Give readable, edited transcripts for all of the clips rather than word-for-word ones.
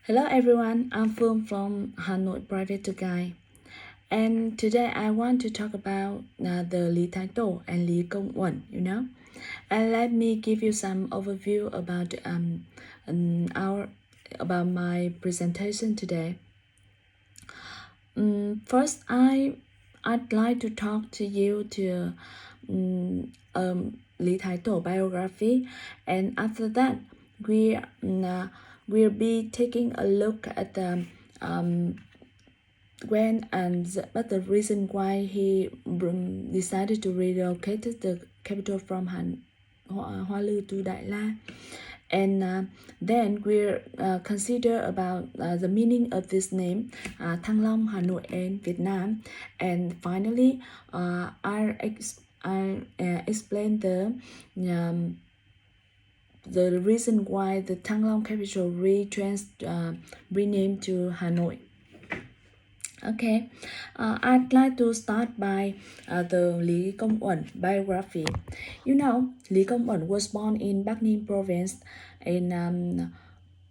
Hello everyone, I'm Phuong from Hanoi Private to Guide, and today I want to talk about the Lý Thái Tổ and Lý Công Uẩn. And let me give you some overview about about my presentation today. First, I'd like to talk to you to Lý Thái Tổ biography, and after that we'll be taking a look at the when and the reason why he decided to relocate the capital from Hoa Lư to Đại La. And then we'll consider about the meaning of this name, Thăng Long, Hanoi, and Vietnam. And finally, I'll explain the reason why the Thăng Long capital renamed to Hanoi. Okay, I'd like to start by the Lý Công Uẩn biography. Lý Công Uẩn was born in Bắc Ninh province in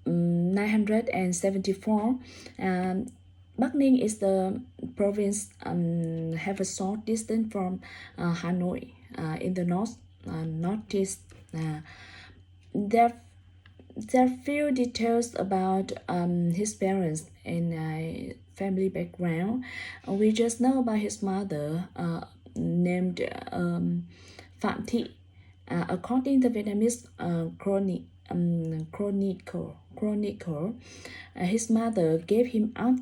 974. Bắc Ninh is the province have a short distance from Hanoi in the northeast. There are few details about his parents and family background. We just know about his mother named Phạm Thị. According to Vietnamese chronicle, his mother gave him up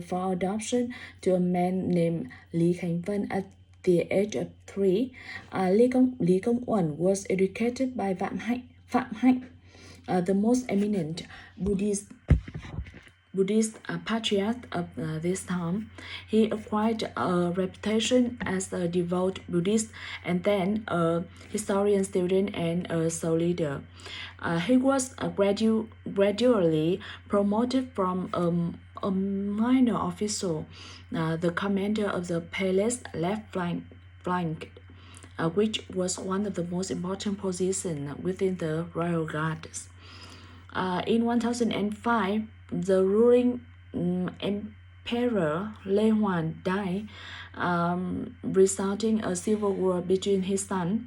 for adoption to a man named Lý Khánh Vân at the age of 3. Lý Công Uẩn was educated by Phạm Hạnh, the most eminent Buddhist patriarch of this time. He acquired a reputation as a devout Buddhist and then a historian student and a soul leader. He was gradually promoted from a minor official, the commander of the palace left flank, which was one of the most important positions within the royal guards. In 1005, the ruling emperor Lê Hoàn died, resulting a civil war between his son,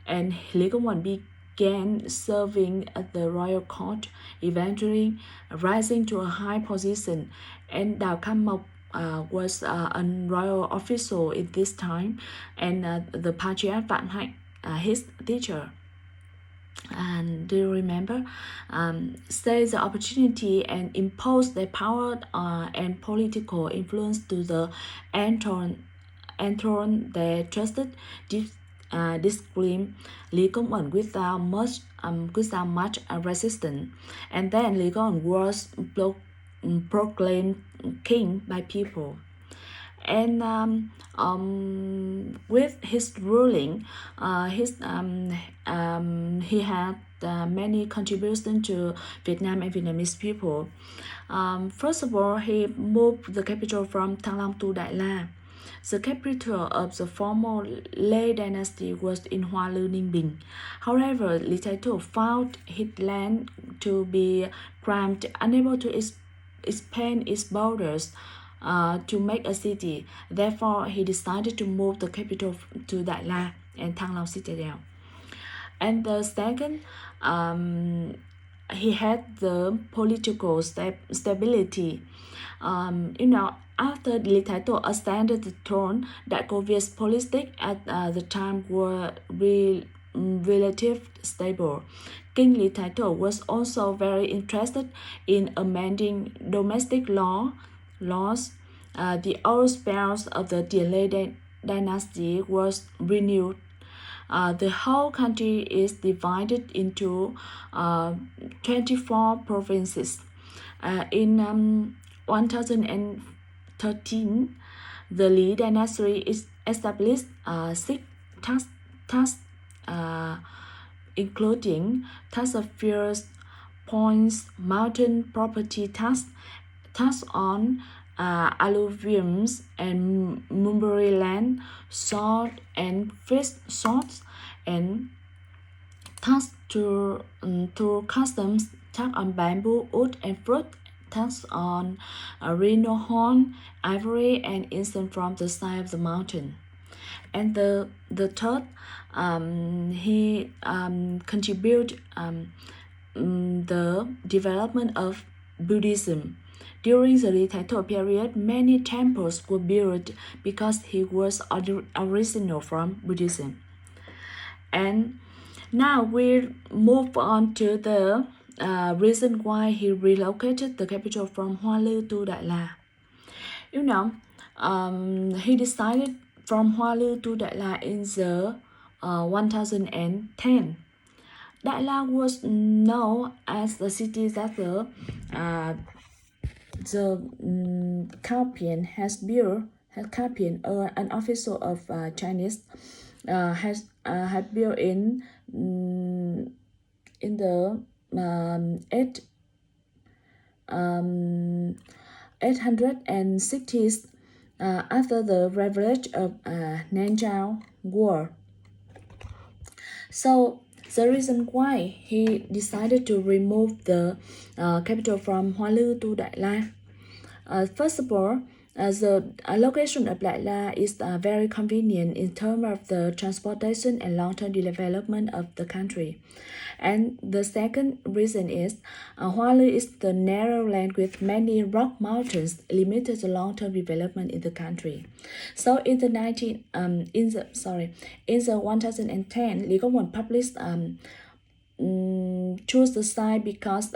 and Lý Công Uẩn began serving at the royal court, eventually rising to a high position. And Đào Khăm Mộc was a royal official in this time, and the patriarch Phạm Hạnh, his teacher. And do you remember? Seize the opportunity and impose their power and political influence to the enthroned they trusted. Disclaim Lý Công Uẩn without much resistance, and then Lý Công Uẩn was proclaimed king by people. And with his ruling, he had many contributions to Vietnam and Vietnamese people. First of all, he moved the capital from Thăng Long to Đại La. The capital of the former Lê dynasty was in Hoa Lư, Ninh Bình. However, Lý Thái Tổ found his land to be cramped, unable to expand its borders to make a city. Therefore, he decided to move the capital to Đại La and Thăng Long citadel. And the second, he had the political stability. After Lý Thái Tổ ascended the throne, Dakovia's politics at the time were relatively stable. King Lý Thái Tổ was also very interested in amending domestic laws. The old spells of the Lê dynasty was renewed. The whole country is divided into 24 provinces. In 1013, the Lý dynasty is established 6 tasks, including tax of fierce points, mountain property tax on alluviums and mulberry land, salt and fish salts, and tax to customs, tax on bamboo, wood, and fruit, attacks on rhino horn, ivory, and insect from the side of the mountain. And the third, he contributed the development of Buddhism. During the dictatorial period, many temples were built because he was original from Buddhism. And now we move on to the reason why he relocated the capital from Hoa Lư to Đại La. You know, he decided from Hoa Lư to Đại La in the 1010. Đại La was known as the city that the Capian has built. Capian, an official of Chinese, has had built in the 860s after the revolt of Nanjiao War. So the reason why he decided to remove the capital from Hoa Lư to Đại La. First of all, the location of Đại La is very convenient in terms of the transportation and long-term development of the country. And the second reason is Hoa Lư is the narrow land with many rock mountains, limited the long-term development in the country. So in the 1010, Lý Công Uẩn published choose the site because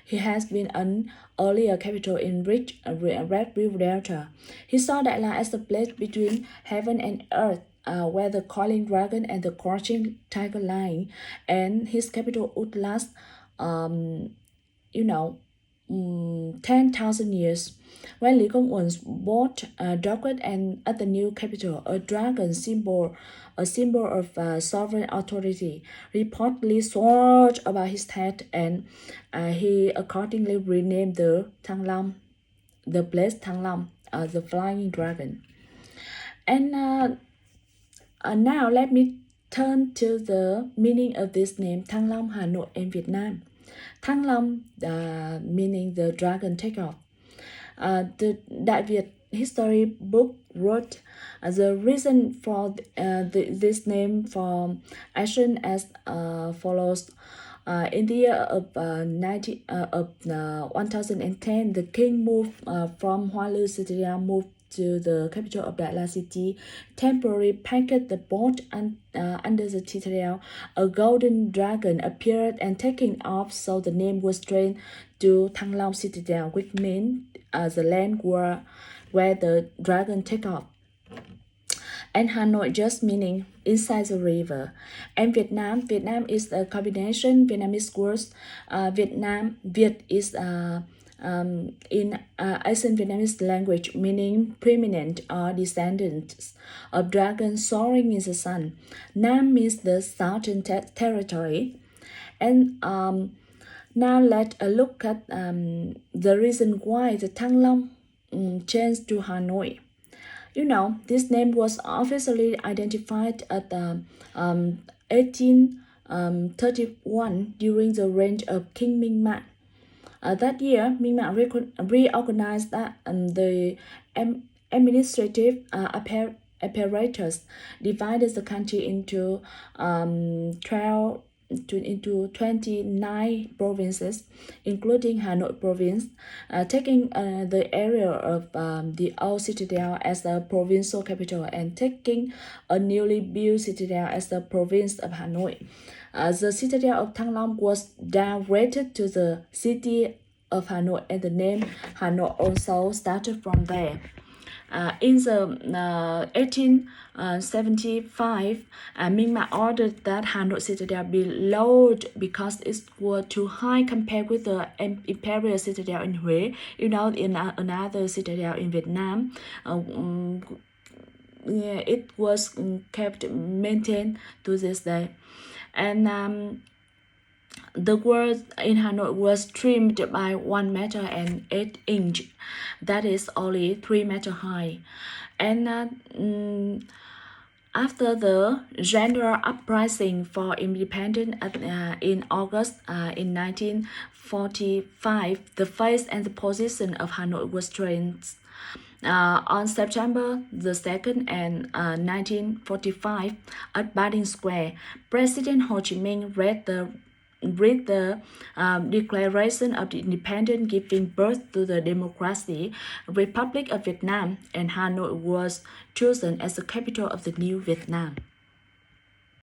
he has been an earlier capital in rich Red River Delta. He saw Đại La as the place between heaven and earth, where the calling dragon and the crouching tiger lie, and his capital would last, 10,000 years. When Lý Công Uẩn bought docked and at the new capital, a dragon symbol, a symbol of sovereign authority, reportedly soared above his head, and he accordingly renamed the place Thăng Long, the flying dragon. And now let me turn to the meaning of this name, Thăng Long, Hà Nội, in Vietnam. Thăng Long meaning the dragon takeoff. The Đại Việt history book wrote the reason for this name for action as follows. In the year of 1010, the king moved from Hoa Lư Citadel, moved to the capital of Đại La city, temporarily packed the boat under the citadel. A golden dragon appeared and taking off, so the name was changed to Thăng Long Citadel, which means the land where the dragon take off. And Hanoi just meaning inside the river. And Vietnam is a combination Vietnamese words. Viet is in Asian Vietnamese language meaning preeminent or descendants of dragon soaring in the sun. Nam means the southern territory. And now let's look at the reason why the Thăng Long changed to Hanoi. This name was officially identified at 1831 during the reign of King Minh Mạng. That year, Minh Mạng reorganized the administrative apparatus, divided the country into 29 provinces, including Hanoi province, taking the area of the old citadel as the provincial capital and taking a newly built citadel as the province of Hanoi. The citadel of Thăng Long was downgraded to the city of Hanoi, and the name Hanoi also started from there. In the 1875, Minh Mạng ordered that Hanoi citadel be lowered because it was too high compared with the imperial citadel in Huế. In another citadel in Vietnam, it was kept maintained to this day. And the word in Hanoi was trimmed by 1 meter and 8 inch. That is only 3 meters high. And after the general uprising for independence in August in 19 1945, the face and the position of Hanoi was changed. On September the 2nd and 1945, at Baden Square, President Ho Chi Minh read the Declaration of Independence giving birth to the democracy, Republic of Vietnam, and Hanoi was chosen as the capital of the new Vietnam.